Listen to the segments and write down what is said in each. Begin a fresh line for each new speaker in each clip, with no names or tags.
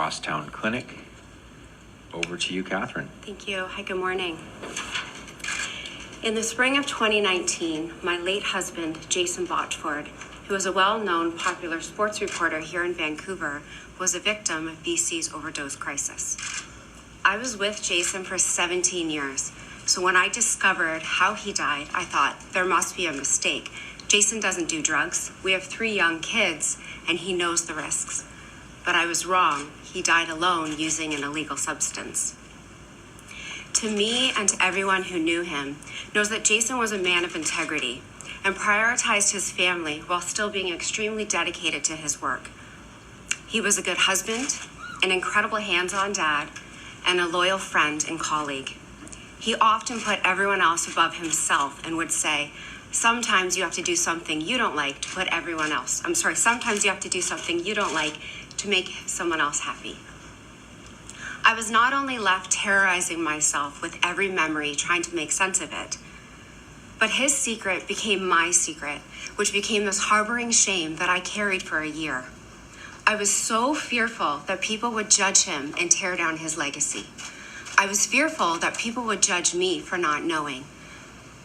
Crosstown Clinic. Over to you, Catherine.
Thank you. Hi, good morning. In the spring of 2019, my late husband, Jason Botchford, who was a well-known popular sports reporter here in Vancouver, was a victim of BC's overdose crisis. I was with Jason for 17 years, so when I discovered how he died, I thought there must be a mistake. Jason doesn't do drugs. We have 3 young kids, and he knows the risks. But I was wrong. He died alone using an illegal substance. To me and to everyone who knew him, knows that Jason was a man of integrity and prioritized his family while still being extremely dedicated to his work. He was a good husband, an incredible hands-on dad, and a loyal friend and colleague. He often put everyone else above himself and would say, sometimes you have to do something you don't like to put everyone else. Sometimes you have to do something you don't like to make someone else happy. I was not only left terrorizing myself with every memory, trying to make sense of it, but his secret became my secret, which became this harboring shame that I carried for a year. I was so fearful that people would judge him and tear down his legacy. I was fearful that people would judge me for not knowing.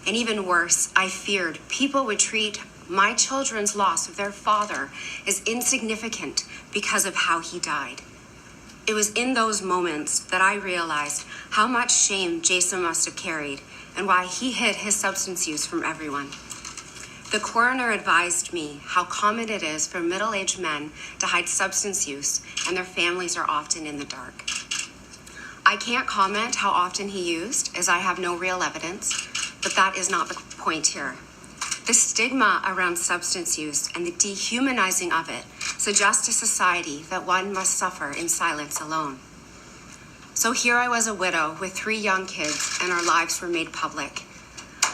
And even worse, I feared people would treat my children's loss of their father as insignificant because of how he died. It was in those moments that I realized how much shame Jason must have carried and why he hid his substance use from everyone. The coroner advised me how common it is for middle-aged men to hide substance use, and their families are often in the dark. I can't comment how often he used, as I have no real evidence, but that is not the point here. The stigma around substance use and the dehumanizing of it suggests to society that one must suffer in silence alone. So here I was, a widow with 3 young kids, and our lives were made public.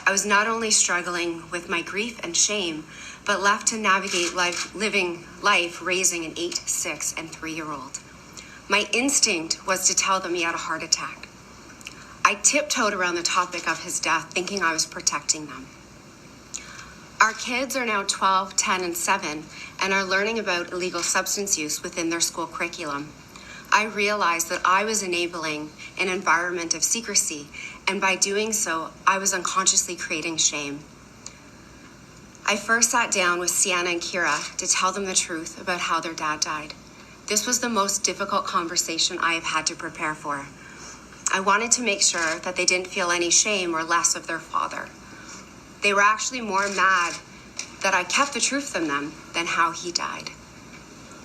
I was not only struggling with my grief and shame, but left to navigate living life raising an 8, 6, and 3-year-old. My instinct was to tell them he had a heart attack. I tiptoed around the topic of his death, thinking I was protecting them. Our kids are now 12, 10, and 7, and are learning about illegal substance use within their school curriculum. I realized that I was enabling an environment of secrecy, and by doing so, I was unconsciously creating shame. I first sat down with Sienna and Kira to tell them the truth about how their dad died. This was the most difficult conversation I have had to prepare for. I wanted to make sure that they didn't feel any shame or less of their father. They were actually more mad that I kept the truth from them than how he died.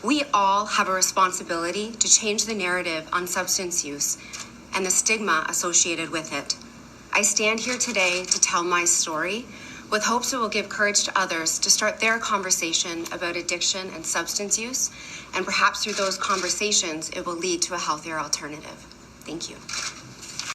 We all have a responsibility to change the narrative on substance use and the stigma associated with it. I stand here today to tell my story with hopes it will give courage to others to start their conversation about addiction and substance use, and perhaps through those conversations, it will lead to a healthier alternative. Thank you.